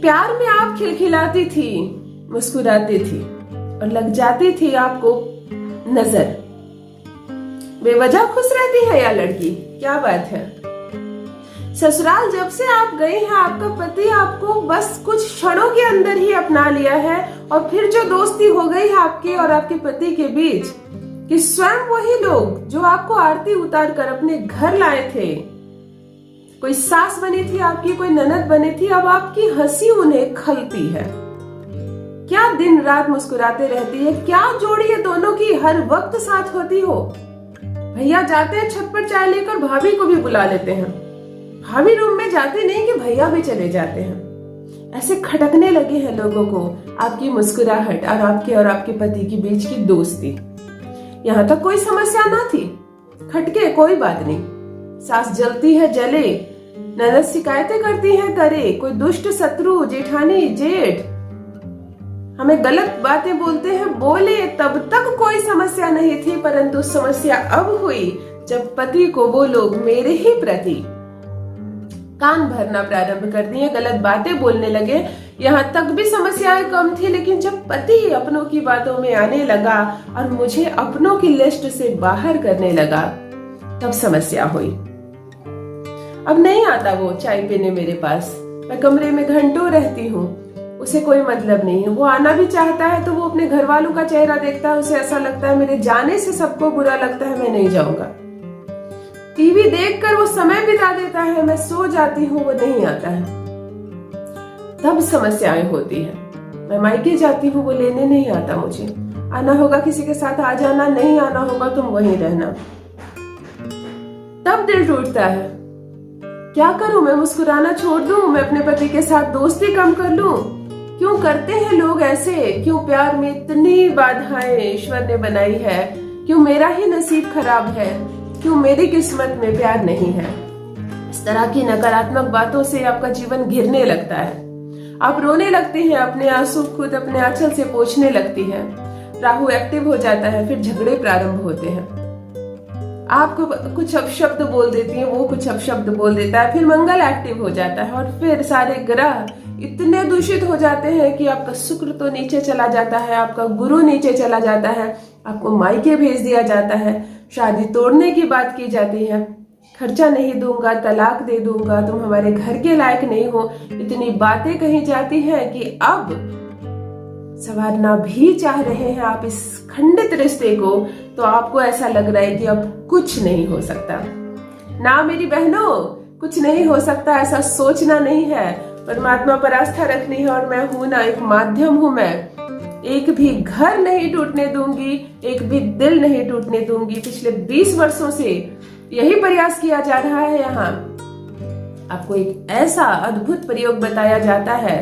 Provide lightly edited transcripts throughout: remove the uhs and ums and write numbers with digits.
प्यार में आप खिलखिलाती थी, मुस्कुराती थी और लग जाती थी आपको नजर। बेवजह खुश रहती है या लड़की, क्या बात है। ससुराल जब से आप गई हैं, आपका पति आपको बस कुछ क्षणों के अंदर ही अपना लिया है और फिर जो दोस्ती हो गई है आपके और आपके पति के बीच कि स्वयं वही लोग जो आपको आरती उतार कर अपने घर लाए थे, कोई सास बनी थी आपकी, कोई ननद बनी थी, अब आपकी हंसी उन्हें खलती है। क्या दिन रात मुस्कुराते रहती है, क्या जोड़ी है दोनों की, हर वक्त साथ होती हो। भैया जाते हैं छत पर चाय लेकर, भाभी को भी बुला लेते हैं। भाभी रूम में जाते नहीं कि भैया भी चले जाते हैं। ऐसे खटकने लगे हैं लोगों को आपकी मुस्कुराहट और आपके पति के बीच की दोस्ती। यहाँ तक कोई समस्या ना थी, खटके कोई बात नहीं, सास जलती है जले, ननद शिकायतें करती है करे, कोई दुष्ट शत्रु जेठानी जेठ हमें गलत बातें बोलते हैं बोले, तब तक कोई समस्या नहीं थी। परंतु समस्या अब हुई जब पति को वो लोग मेरे ही प्रति कान भरना प्रारंभ कर दिए, गलत बातें बोलने लगे। यहाँ तक भी समस्याएं कम थी, लेकिन जब पति अपनों की बातों में आने लगा और मुझे अपनों की लिस्ट से बाहर करने लगा, तब समस्या हुई। अब नहीं आता वो चाय पीने मेरे पास, मैं कमरे में घंटों रहती हूँ, उसे कोई मतलब नहीं है। वो आना भी चाहता है तो वो अपने घर वालों का चेहरा देखता है, उसे ऐसा लगता है मेरे जाने से सबको बुरा लगता है, मैं नहीं जाऊंगा। टीवी देखकर वो समय बिता देता है, मैं सो जाती हूँ, वो नहीं आता है। तब समस्याएं होती है। मैं मायके जाती हूँ, वो लेने नहीं आता मुझे। आना होगा किसी के साथ आ जाना, नहीं आना होगा तुम वहीं रहना। तब दिल टूटता है, क्या करूं मैं, मुस्कुराना छोड़ दूं, मैं अपने पति के साथ दोस्ती कम कर लूं। क्यों करते हैं लोग ऐसे, क्यों प्यार में इतनी बाधाएं ईश्वर ने बनाई है, क्यों मेरा ही नसीब खराब है, क्यों मेरी किस्मत में प्यार नहीं है। इस तरह की नकारात्मक बातों से आपका जीवन घिरने लगता है, आप रोने लगते हैं, अपने आंसू खुद अपने आंचल से पोंछने लगती है। राहु एक्टिव हो जाता है, फिर झगड़े प्रारंभ होते हैं। आपको कुछ अपशब्द बोल देती है, वो कुछ अपशब्द बोल देता है, फिर मंगल एक्टिव हो जाता है और फिर सारे ग्रह इतने दूषित हो जाते हैं कि आपका शुक्र तो नीचे चला जाता है, आपका गुरु नीचे चला जाता है, आपको मायके भेज दिया जाता है, शादी तोड़ने की बात की जाती है, खर्चा नहीं दूंगा, तलाक दे दूंगा, तुम हमारे घर के लायक नहीं हो, इतनी बातें कही जाती हैं कि अब संवारना भी चाह रहे हैं आप इस खंडित रिश्ते को, तो आपको ऐसा लग रहा है कि अब कुछ नहीं हो सकता। ना मेरी बहनों, कुछ नहीं हो सकता ऐसा सोचना नहीं है, परमात्मा पर आस्था रखनी है। और मैं हूं ना, एक माध्यम हूं मैं, एक भी घर नहीं टूटने दूंगी, एक भी दिल नहीं टूटने दूंगी। पिछले 20 वर्षों से यही प्रयास किया जा रहा है। यहाँ आपको एक ऐसा अद्भुत प्रयोग बताया जाता है,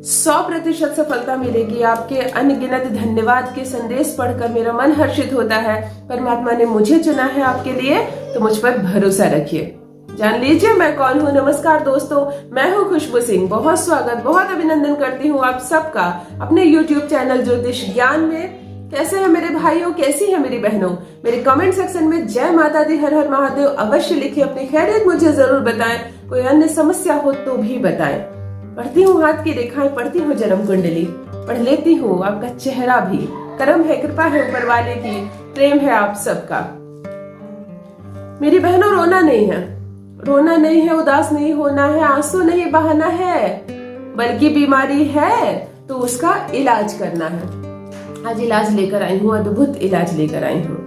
100% सफलता मिलेगी। आपके अनगिनत धन्यवाद के संदेश पढ़कर मेरा मन हर्षित होता है। परमात्मा ने मुझे चुना है आपके लिए, तो मुझ पर भरोसा रखिए। जान लीजिए मैं कौन हूँ। नमस्कार दोस्तों, मैं हूँ खुशबू सिंह। बहुत स्वागत, बहुत अभिनंदन करती हूँ आप सबका अपने YouTube चैनल ज्योतिष ज्ञान में। कैसे हैं मेरे भाइयों, कैसी है मेरी बहनों। मेरे कमेंट सेक्शन में जय माता दी, हर हर महादेव अवश्य लिखिए। अपनी खैरियत मुझे जरूर बताएं, कोई अन्य समस्या हो तो भी बताएं। पढ़ती हूँ हाथ की रेखाएं, पढ़ती हूँ जन्म कुंडली, पढ़ लेती हूँ आपका चेहरा भी। करम है, कृपा है ऊपर वाले की, प्रेम है आप सबका। मेरी बहनों, रोना नहीं है, रोना नहीं है, उदास नहीं होना है, आंसू नहीं बहाना है, बल्कि बीमारी है तो उसका इलाज करना है। आज इलाज लेकर आई हूँ, अद्भुत इलाज लेकर आई हूँ।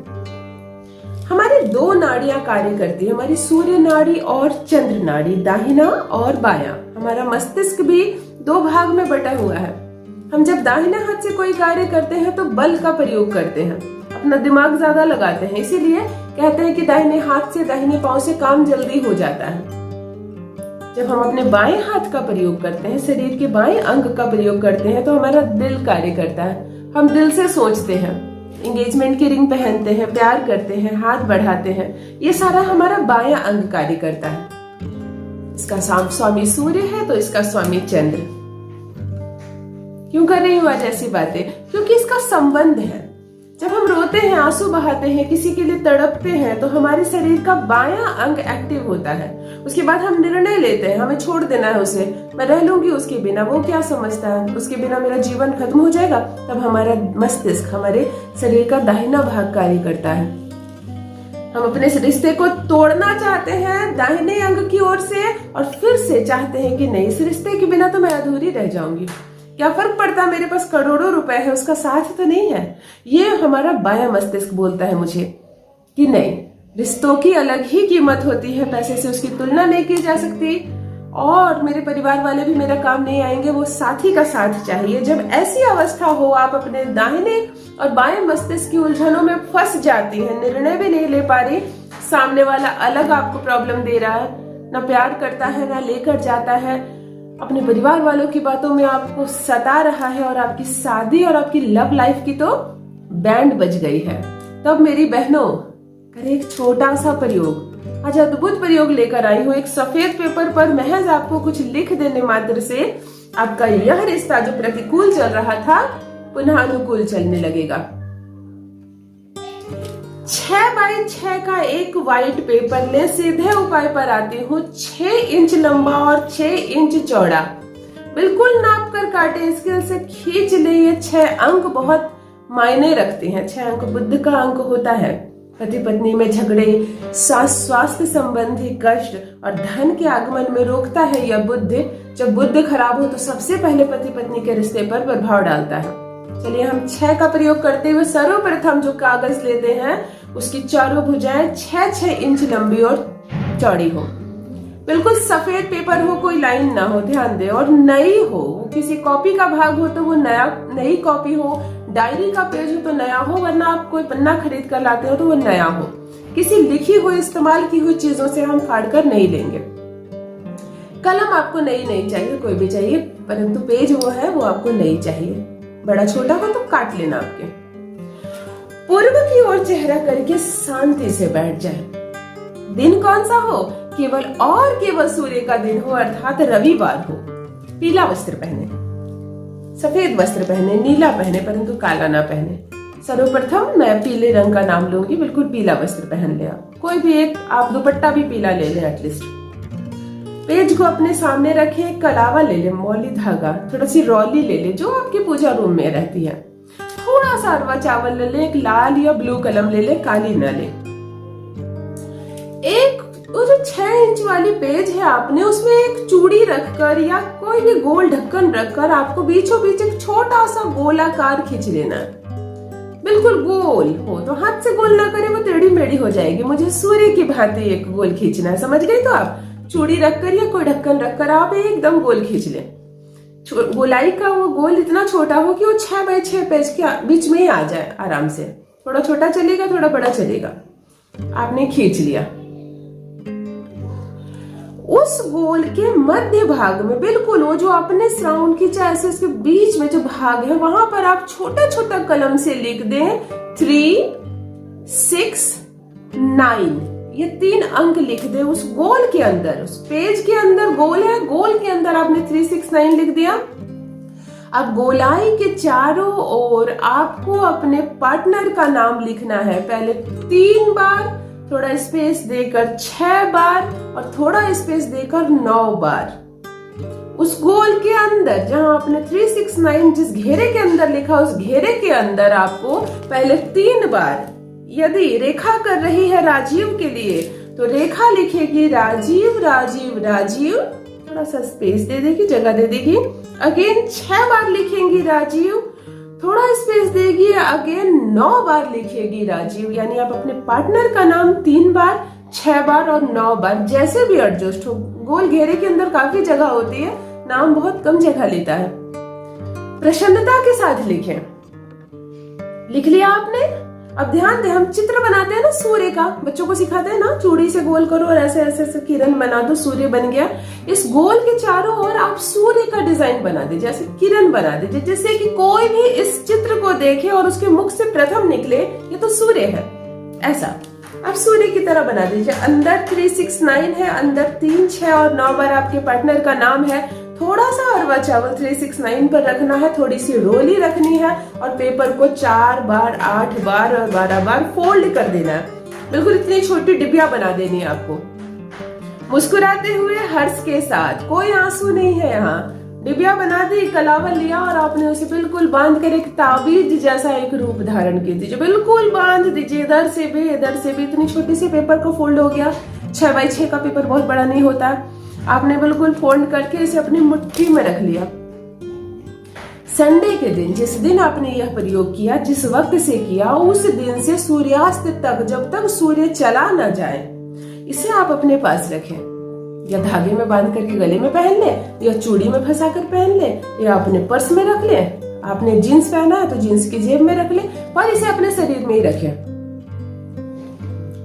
हमारी 2 नाड़ियां कार्य करती है, हमारी सूर्य नाड़ी और चंद्र नाड़ी, दाहिना और बायां। हमारा मस्तिष्क भी 2 भाग में बटा हुआ है। हम जब दाहिने हाथ से कोई कार्य करते हैं तो बल का प्रयोग करते हैं, अपना दिमाग ज्यादा लगाते हैं, इसीलिए कहते हैं कि दाहिने हाथ से, दाहिने पांव से काम जल्दी हो जाता है। जब हम अपने बाएं हाथ का प्रयोग करते हैं, शरीर के बाएं अंग का प्रयोग करते हैं, तो हमारा दिल कार्य करता है। हम दिल से सोचते हैं, एंगेजमेंट की रिंग पहनते हैं, प्यार करते हैं, हाथ बढ़ाते हैं, ये सारा हमारा बायां अंग कार्य करता है। इसका स्वामी सूर्य है तो इसका स्वामी चंद्र। क्यों कर रही हूँ आज ऐसी बातें? क्योंकि इसका संबंध है। जब हम रोते हैं, आंसू बहाते हैं, किसी के लिए तड़पते हैं, तो हमारे शरीर का बायां अंग एक्टिव होता है। उसके बाद हम निर्णय लेते हैं, हमें छोड़ देना है उसे, मैं रह लूंगी उसके बिना, वो क्या समझता है, उसके बिना मेरा जीवन खत्म हो जाएगा। तब हमारा मस्तिष्क, हमारे शरीर का दाहिना भाग कार्य करता है। हम अपने इस रिश्ते को तोड़ना चाहते हैं दाहिने अंग की ओर से, और फिर से चाहते हैं कि नहीं, इस रिश्ते के बिना तो मैं अधूरी रह जाऊंगी, क्या फर्क पड़ता, मेरे पास करोड़ों रुपए है, उसका साथ तो नहीं है। ये हमारा बायां मस्तिष्क बोलता है मुझे कि नहीं, रिश्तों की अलग ही कीमत होती है, पैसे से उसकी तुलना नहीं की जा सकती, और मेरे परिवार वाले भी मेरा काम नहीं आएंगे, वो साथी का साथ चाहिए। जब ऐसी अवस्था हो, आप अपने दाहिने और बाएं मस्तिष्क की उलझनों में फंस जाती हैं, निर्णय भी नहीं ले पा रही, सामने वाला अलग आपको प्रॉब्लम दे रहा है, ना प्यार करता है, ना लेकर जाता है, अपने परिवार वालों की बातों में आपको सता रहा है, और आपकी शादी और आपकी लव लाइफ की तो बैंड बज गई है। तब मेरी बहनों, करे एक छोटा सा प्रयोग, आज अद्भुत प्रयोग लेकर आई हूँ। एक सफेद पेपर पर महज आपको कुछ लिख देने मात्र से आपका यह रिश्ता जो प्रतिकूल चल रहा था पुनः अनुकूल चलने लगेगा। 6x6 का एक व्हाइट पेपर ले, सीधे उपाय पर आती हूँ। 6 इंच लंबा और 6 इंच चौड़ा, बिल्कुल नाप कर काटे, स्केल से खींच ले। ये 6 अंक बहुत मायने रखते हैं। 6 अंक बुद्ध का अंक होता है। पति पत्नी में झगड़े, स्वास्थ्य संबंधी कष्ट और धन के आगमन में रोकता है यह बुद्ध। जब बुद्ध खराब हो तो सबसे पहले पति पत्नी के रिश्ते पर प्रभाव डालता है। चलिए हम 6 का प्रयोग करते हुए सर्वप्रथम जो कागज लेते हैं उसकी चारों भुजाएं 6-6 इंच लंबी और चौड़ी हो, बिल्कुल सफेद पेपर हो, कोई लाइन ना हो, ध्यान दे, और नई हो। किसी कॉपी का भाग हो तो वो नई कॉपी हो, डायरी का पेज हो तो नया हो, वरना आप कोई पन्ना खरीद कर लाते हो तो वो नया हो। किसी लिखी हुई, इस्तेमाल की हुई चीजों से हम फाड़ कर नहीं लेंगे। कलम आपको नई नहीं चाहिए, कोई भी चाहिए, परंतु पेज वो है वो आपको नई चाहिए। बड़ा छोटा हो तो काट लेना आपके। पूर्व की ओर चेहरा करके शांति से बैठ जाए। दिन कौन सा हो? केवल और केवल सूर्य का दिन हो, अर्थात रविवार हो। पीला वस्त्र पहने, सफेद वस्त्र पहने, नीला पहने, परंतु काला ना पहने। सर्वप्रथम मैं पीले रंग का नाम लूंगी, बिल्कुल पीला वस्त्र पहन ले आप। कोई भी एक, आप दुपट्टा भी पीला ले लें एटलीस्ट। पेज को अपने सामने रखें, कलावा ले ले, मौली धागा, थोड़ा सी रौली ले ले जो आपके पूजा रूम में रहती है, थोड़ा सा अरवा चावल ले ले, एक लाल या ब्लू कलम ले ले, काली न ले। एक वो जो 6 इंच वाली पेज है, आपने उसमें एक चूड़ी रखकर या कोई भी गोल ढक्कन रखकर आपको बीचों बीच एक छोटा सा गोलाकार खींच लेना है। बिल्कुल गोल हो, तो हाथ से गोल ना करें, वो टेढ़ी मेढ़ी हो जाएगी। मुझे सूर्य की भांति एक गोल खींचना है, समझ गई? तो आप चूड़ी रखकर या कोई ढक्कन रखकर आप एकदम गोल खींच ले। गोलाई का वो गोल इतना छोटा हो कि वो 6x6 पेज के बीच में ही आ जाए आराम से। थोड़ा छोटा चलेगा, थोड़ा बड़ा चलेगा। आपने खींच लिया। उस गोल के मध्य भाग में, बिल्कुल वो जो आपने राउंड खींचा ऐसे, उसके बीच में जो भाग है वहां पर आप छोटा छोटा कलम से लिख दें 3, 6, 9। ये 3 अंक लिख दे उस गोल के अंदर। उस पेज के अंदर गोल है, गोल के अंदर आपने 3, 6, 9 लिख दिया। अब गोलाई के चारों ओर आपको अपने पार्टनर का नाम लिखना है। पहले 3 बार, थोड़ा स्पेस देकर 6 बार, और थोड़ा स्पेस देकर 9 बार। उस गोल के अंदर जहां आपने 3, 6, 9 जिस घेरे के अंदर लिखा, उस घेरे के अंदर आपको पहले 3 बार, यदि रेखा कर रही है राजीव के लिए तो रेखा लिखेगी राजीव राजीव राजीव, थोड़ा सा स्पेस दे देगी, जगह दे देगी। अगेन 6 बार लिखेंगी राजीव, थोड़ा स्पेस देगी, अगेन 9 बार लिखेगी राजीव। यानी आप अपने पार्टनर का नाम 3 बार, 6 बार और 9 बार, जैसे भी एडजस्ट हो। गोल घेरे के अंदर काफी जगह होती है, नाम बहुत कम जगह लेता है। प्रसन्नता के साथ लिखें। लिख लिया आपने? अब ध्यान दे, हम चित्र बनाते हैं ना सूर्य का, बच्चों को सिखाते हैं ना, चूड़ी से गोल करो और ऐसे ऐसे ऐसे किरण बना दो, सूर्य बन गया। इस गोल के चारों ओर आप सूर्य का डिजाइन बना दीजिए, जैसे किरण बना दीजिए, जिससे कि कोई भी इस चित्र को देखे और उसके मुख से प्रथम निकले ये तो सूर्य है। ऐसा आप सूर्य की तरह बना दीजिए। अंदर 3, 6, 9 है, अंदर 3, 6 और 9 बार आपके पार्टनर का नाम है। थोड़ा सा अरवा चावल 369 पर रखना है, थोड़ी सी रोली रखनी है और पेपर को 4 बार, 8 बार और 12 बार फोल्ड कर देना है। बिल्कुल इतनी छोटी डिबिया बना देनी है आपको। मुस्कुराते हुए हर्ष के साथ, कोई आंसू नहीं है यहाँ। डिबिया बना दी, कलावा लिया और आपने उसे बिल्कुल बांध कर एक ताबीज जैसा एक रूप धारण की दीजिए। बिल्कुल बांध दीजिए, इधर से भी इधर से भी। इतनी छोटी सी पेपर को फोल्ड हो गया। 6x6 का पेपर बहुत बड़ा नहीं होता। आपने बिल्कुल फोल्ड करके इसे अपनी मुट्ठी में रख लिया। संडे के दिन, जिस दिन आपने यह प्रयोग किया, जिस वक्त से किया, उस दिन से सूर्यास्त तक, जब तक सूर्य चला न जाए, इसे आप अपने पास रखें। या धागे में बांध करके गले में पहन ले, या चूड़ी में फंसा कर पहन ले, या अपने पर्स में रख ले। आपने जीन्स पहना है तो जीन्स की जेब में रख ले, और इसे अपने शरीर में ही रखें।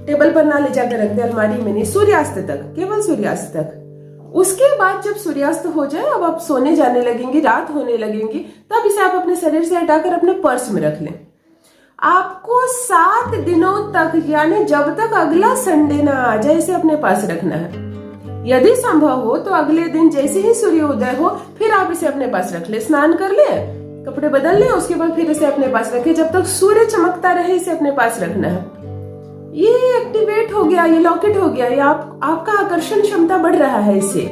टेबल पर ना ले जाकर रख दे, अलमारी में नहीं, सूर्यास्त तक, केवल सूर्यास्त तक। उसके बाद जब सूर्यास्त हो जाए, अब आप सोने जाने लगेंगी, रात होने लगेंगी, तब इसे आप अपने शरीर से हटाकर अपने पर्स में रख लें। आपको 7 दिनों तक, यानी जब तक अगला संडे ना आ जाए, इसे अपने पास रखना है। यदि संभव हो तो अगले दिन जैसे ही सूर्योदय हो, फिर आप इसे अपने पास रख ले। स्नान कर ले, कपड़े बदल ले, उसके बाद फिर इसे अपने पास रखे। जब तक सूर्य चमकता रहे, इसे अपने पास रखना है। ये एक्टिवेट हो गया, ये लॉकेट हो गया, ये आपका आकर्षण क्षमता बढ़ रहा है। इसे,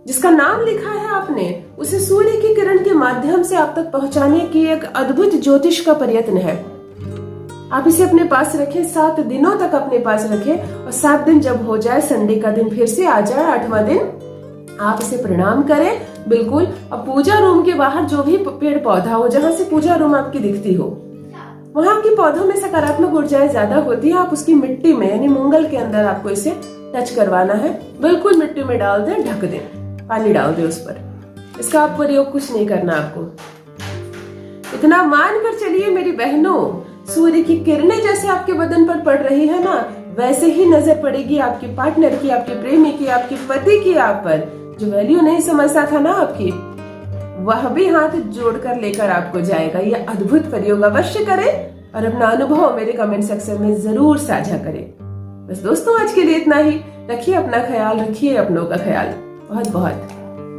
जिसका नाम लिखा है आपने, उसे सूर्य की किरण के माध्यम से आप तक पहुंचाने की एक अद्भुत ज्योतिष का प्रयत्न है। आप इसे अपने पास रखें, 7 दिनों तक अपने पास रखें, और 7 दिन जब हो जाए, संडे का दिन फिर से आ जाए, 8वां दिन, आप इसे प्रणाम करें बिल्कुल। और पूजा रूम के बाहर जो भी पेड़ पौधा हो, जहां से पूजा रूम आपकी दिखती हो, वहां के पौधों में सकारात्मक ऊर्जाएं ज्यादा होती है। आप उसकी मिट्टी में, यानी मंगल के अंदर आपको इसे टच करवाना है। बिल्कुल मिट्टी में डाल दें, ढक दें, पानी डाल दें उस पर। इसका आप प्रयोग कुछ नहीं करना आपको। इतना मान कर चलिए मेरी बहनों, सूर्य की किरणें जैसे आपके बदन पर पड़ रही है ना, वैसे ही नजर पड़ेगी आपके पार्टनर की, आपके प्रेमी की, आपके पति की आप पर। जो वैल्यू नहीं समझता था ना आपकी, वह भी हाथ जोड़कर लेकर आपको जाएगा। यह अद्भुत प्रयोग अवश्य करें और अपना अनुभव मेरे कमेंट सेक्शन में जरूर साझा करें। बस दोस्तों, आज के लिए इतना ही। रखिए अपना ख्याल, रखिए अपनों का ख्याल। बहुत बहुत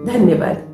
धन्यवाद।